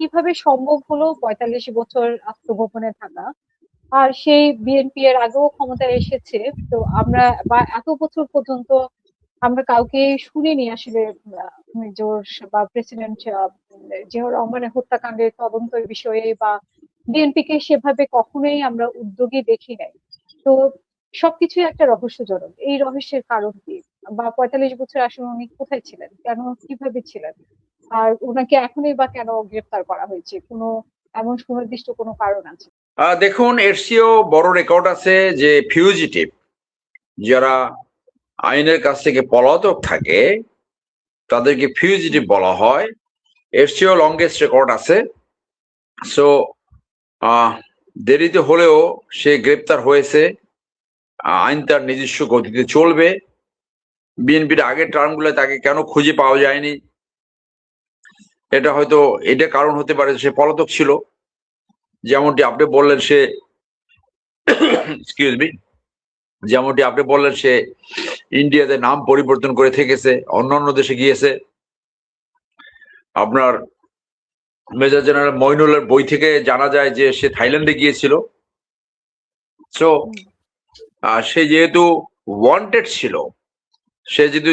কিভাবে সম্ভব হলো ৪৫ বছর আত্মগোপনে থাকা? আর সেই বিএনপি এর আগেও ক্ষমতায় এসেছে, তো আমরা বা এত বছর পর্যন্ত আমরা কাউকে শুনিনি আসলে মেজর বা প্রেসিডেন্ট জিয়াউর রহমানের হত্যাকাণ্ডের তদন্তের বিষয়ে বা বিএনপি কে সেভাবে কখনোই আমরা উদ্যোগী দেখি নাই। তো সবকিছুই একটা রহস্যজনক। এই রহস্যের কারণ কি? বা ৪৫ বছর আসলে উনি কোথায় ছিলেন, কেন, কিভাবে ছিলেন, আর ওনাকে এখনই বা কেন গ্রেফতার করা হয়েছে? কোনো এমন সুনির্দিষ্ট কোনো কারণ আছে? দেখুন, এর চেয়েও বড় রেকর্ড আছে যে ফিউজিটিভ, যারা আইনের কাছ থেকে পলাতক থাকে তাদেরকে ফিউজিটিভ বলা হয়। এর চেয়েও লংগেস্ট রেকর্ড আছে। সো দেরিতে হলেও সে গ্রেপ্তার হয়েছে। আইন তার নিজস্ব গতিতে চলবে। বিএনপির আগের টার্মগুলো তাকে কেন খুঁজে পাওয়া যায়নি, এটা কারণ হতে পারে সে পলাতক ছিল। যেমনটি আপনি বললেন সে এক্সকিউজ মি যেমনটি আপনি বললেন সে ইন্ডিয়াতে নাম পরিবর্তন করে থেকেছে, অন্যান্য দেশে গিয়েছে। আপনার মেজর জেনারেল মইনুলের বই থেকে জানা যায় যে সে থাইল্যান্ডে গিয়েছিল। সো সে যেহেতু ওয়ান্টেড ছিল, সে যেহেতু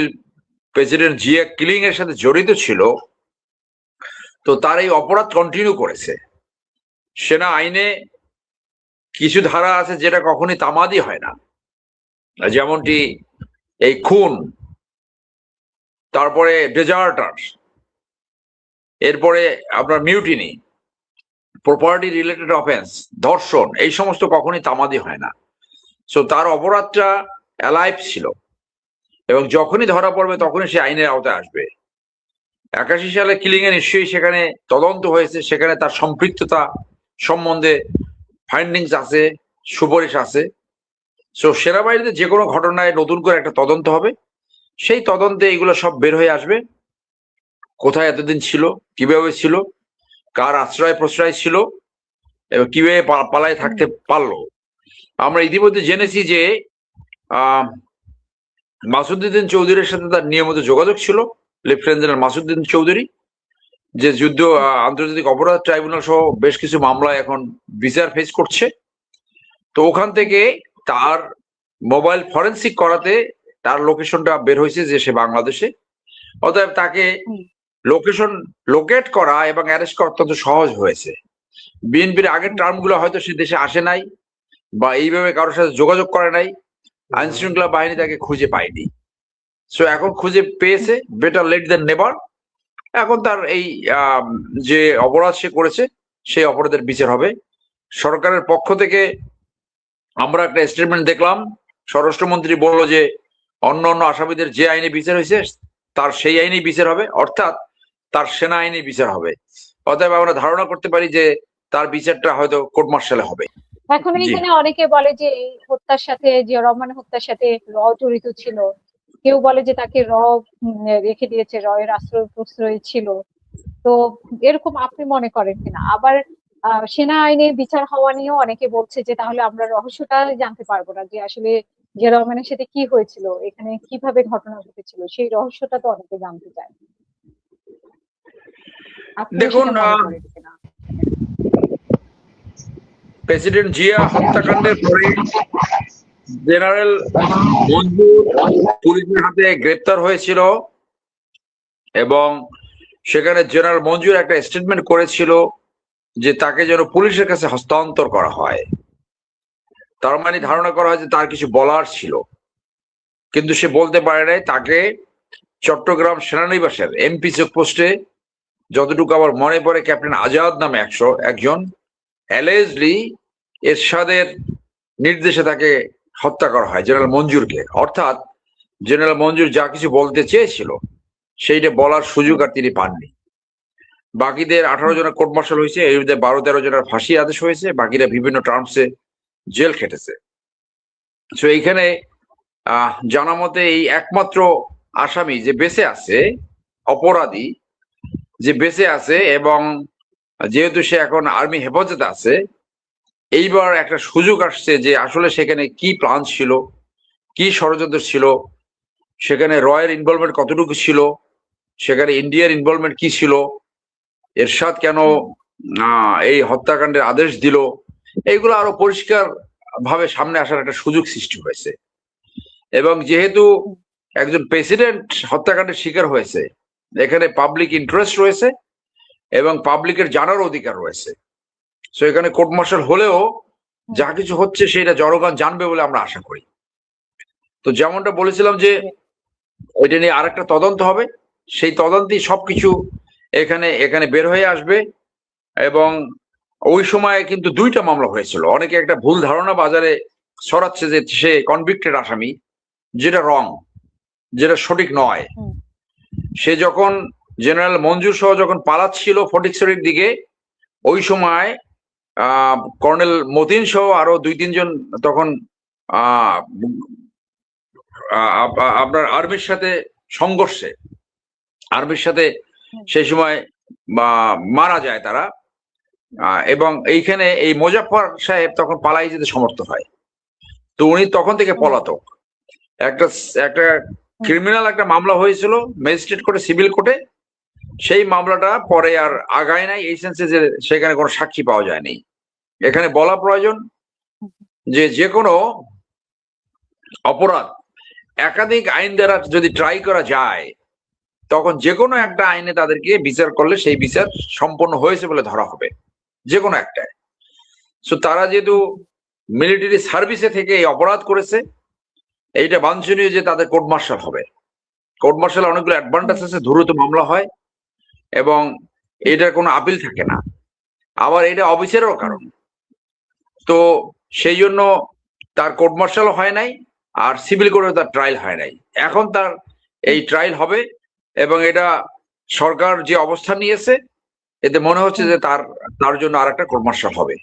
প্রেসিডেন্ট জিয়া কিলিং এর সাথে জড়িত ছিল, তো তার এই অপরাধ কন্টিনিউ করেছে। সেনা আইনে কিছু ধারা আছে যেটা কখনই তামাদি হয় না, যেমনটি এই খুন, তারপরে ডেজার্টার, এরপরে আপনার মিউটিনি, প্রপার্টি রিলেটেড অফেন্স, ধর্ষণ, এই সমস্ত কখনই তামাদি হয় না। সো তার অপরাধটা অ্যালাইভ ছিল এবং যখনই ধরা পড়বে তখনই সে আইনের আওতায় আসবে। ৮১ সালে কিলিং এ নিশ্চয়ই সেখানে তদন্ত হয়েছে, সেখানে তার সম্পৃক্ততা সম্বন্ধে ফাইন্ডিংস আছে, সুপারিশ আছে। সো সেনাবাহিনীতে যে কোনো ঘটনায় নতুন করে একটা তদন্ত হবে, সেই তদন্তে এগুলো সব বের হয়ে আসবে। কোথায় এতদিন ছিল, কিভাবে ছিল, কার আশ্রয় প্রশ্রয় ছিল এবং কিভাবে পালায় থাকতে পারলো। আমরা ইতিমধ্যে জেনেছি যে মাসুদউদ্দিন চৌধুরীর সাথে তার নিয়মিত যোগাযোগ ছিল, লেফটেন্যান্ট জেনারেল মাসুদউদ্দিন চৌধুরী, যে যুদ্ধ আন্তর্জাতিক অপরাধ ট্রাইব্যুনাল সহ বেশ কিছু মামলা এখন বিচার ফেস করছে। তো ওখান থেকে তার মোবাইল ফরেন্সিক করাতে তার লোকেশনটা বের হয়েছে যে সে বাংলাদেশে। অতএব তাকে লোকেশন লোকেট করা এবং অ্যারেস্ট করা অত্যন্ত সহজ হয়েছে। বিএনপির আগের টার্মগুলো হয়তো সে দেশে আসে নাই বা এইভাবে কারোর সাথে যোগাযোগ করে নাই, আইন শৃঙ্খলা বাহিনী তাকে খুঁজে পায়নি। সো এখন খুঁজে পেয়েছে, বেটার লেট দেন নেভার। এখন তার এই যে অপরাধ সে করেছে সেই অপরাধের বিচার হবে। সরকারের পক্ষ থেকে আমরা একটা স্টেটমেন্ট দেখলাম, স্বরাষ্ট্রমন্ত্রী বলল যে অন্য অন্য আসামিদের যে আইনে বিচার হয়েছে তার সেই আইনেই বিচার হবে, অর্থাৎ তার সেনা আইনে বিচার হবে। অতএব আমরা ধারণা করতে পারি যে তার বিচারটা হয়তো কোর্ট মার্শালে হবে। এখন এখানে অনেকে বলে যে এই হত্যার সাথে, জিয়া রহমানের হত্যার সাথে র জড়িত ছিল, কেউ বলে যে তাকে রেখে দিয়েছে, এর আশ্রয় প্রশ্রয় ছিল। তো এরকম আপনি মনে করেন কিনা? আবার সেনা আইনে বিচার হওয়া নিয়েও অনেকে বলছে যে তাহলে আমরা রহস্যটা জানতে পারবো না, যে আসলে জিয়া রহমানের সাথে কি হয়েছিল, এখানে কিভাবে ঘটনা ঘটেছিল, সেই রহস্যটা তো অনেকে জানতে চায়। দেখুন, প্রেসিডেন্ট জিয়া হত্যাকাণ্ডের পরে জেনারেল মঞ্জুর পুলিশের হাতে গ্রেপ্তার হয়েছিল এবং সেখানে জেনারেল মঞ্জুর একটা স্টেটমেন্ট করেছিল যে তাকে যেন পুলিশের কাছে হস্তান্তর করা হয়। তার মানে ধারণা করা হয় যে তার কিছু বলার ছিল, কিন্তু সে বলতে পারে নাই। তাকে চট্টগ্রাম সেনানিবাসের এমপি চেকপোস্টে, যতটুকু আমার মনে পড়ে, ক্যাপ্টেন আজাদ নামে একজন অ্যালেজলি এরশাদের নির্দেশে তাকে হত্যা করা হয়, জেনারেল মঞ্জুরকে। অর্থাৎ জেনারেল মঞ্জুর যা কিছু বলতে চেয়েছিল সেইটা বলার সুযোগ আর তিনি পাননি। বাকিদের 18 জনের কোর্ট মার্শাল হয়েছে, এর মধ্যে 12-13 জনের ফাঁসি আদেশ হয়েছে, বাকিরা বিভিন্ন টার্মসে জেল খেটেছে। তো এইখানে জানা মতে এই একমাত্র আসামি যে বেঁচে আছে, অপরাধী যে বেঁচে আছে, এবং যেহেতু সে এখন আর্মি হেফাজতে আছে, এইবার একটা সুযোগ আসছে যে আসলে সেখানে কি প্ল্যান ছিল, কি ষড়যন্ত্র ছিল, সেখানে রয়ের ইনভলভমেন্ট কতটুকু ছিল, সেখানে ইন্ডিয়ার ইনভলভমেন্ট কি ছিল, এরশাদ কেন এই হত্যাকাণ্ডের আদেশ দিল, এইগুলো আরো পরিষ্কার ভাবে সামনে আসার একটা সুযোগ সৃষ্টি হয়েছে। এবং যেহেতু একজন প্রেসিডেন্ট হত্যাকাণ্ডের শিকার হয়েছে, এখানে পাবলিক ইন্টারেস্ট রয়েছে এবং পাবলিকের জানার অধিকার রয়েছে। সো এখানে কোর্ট মার্শাল হলেও যা কিছু হচ্ছে সেটা জনগণ জানবে বলে আমরা আশা করি। তো যেমনটা বলেছিলাম যে এটা নিয়ে আরেকটা তদন্ত হবে, সেই তদন্তই সবকিছু এখানে এখানে বের হয়ে আসবে। এবং ওই সময় কিন্তু দুইটা মামলা হয়েছিল। অনেকে একটা ভুল ধারণা বাজারে ছড়াচ্ছে যে সে কনভিক্টেড আসামি, যেটা রং, যেটা সঠিক নয়। সে যখন জেনারেল মঞ্জুর সহ যখন পালাচ্ছিল ফটিকছড়ির দিকে, ওই সময় কর্নেল মতিন সহ আরো 2-3 জন তখন আপনার আর্মির সাথে সংঘর্ষে, আর্মির সাথে সেই সময় মারা যায় তারা। এবং এইখানে এই মোজাফফর সাহেব তখন পালাই যেতে সমর্থ হয়। তো উনি তখন থেকে পলাতক। একটা একটা ক্রিমিনাল একটা মামলা হয়েছিল ম্যাজিস্ট্রেট কোর্টে, সিভিল কোর্টে। সেই মামলাটা পরে আর আগায় নাই, এই সেন্সে যে সেখানে কোনো সাক্ষী পাওয়া যায়নি। এখানে বলা প্রয়োজন যে যে কোনো অপরাধ একাধিক আইন দ্বারা যদি ট্রাই করা যায়, তখন যে কোনো একটা আইনে তাদেরকে বিচার করলে সেই বিচার সম্পন্ন হয়েছে বলে ধরা হবে, যে কোনো একটা। সো তারা যেহেতু মিলিটারি সার্ভিসে থেকে এই অপরাধ করেছে, এইটা বাঞ্ছনীয় যে তাদের কোর্ট মার্শাল হবে। কোর্ট মার্শাল অনেকগুলো অ্যাডভান্টেজ আছে, দ্রুত মামলা হয় এবং এটার কোনো আপিল থাকে না। আবার এটা অবিচারেরও কারণ। তো সেই জন্য তার কোর্ট মার্শাল হয় নাই, আর সিভিল কোর্টে তার ট্রায়াল হয় নাই। এখন তার এই ট্রায়াল হবে এবং এটা সরকার যে অবস্থান নিয়েছে, এতে মনে হচ্ছে যে তার জন্য আরেকটা কোর্ট মার্শাল হবে।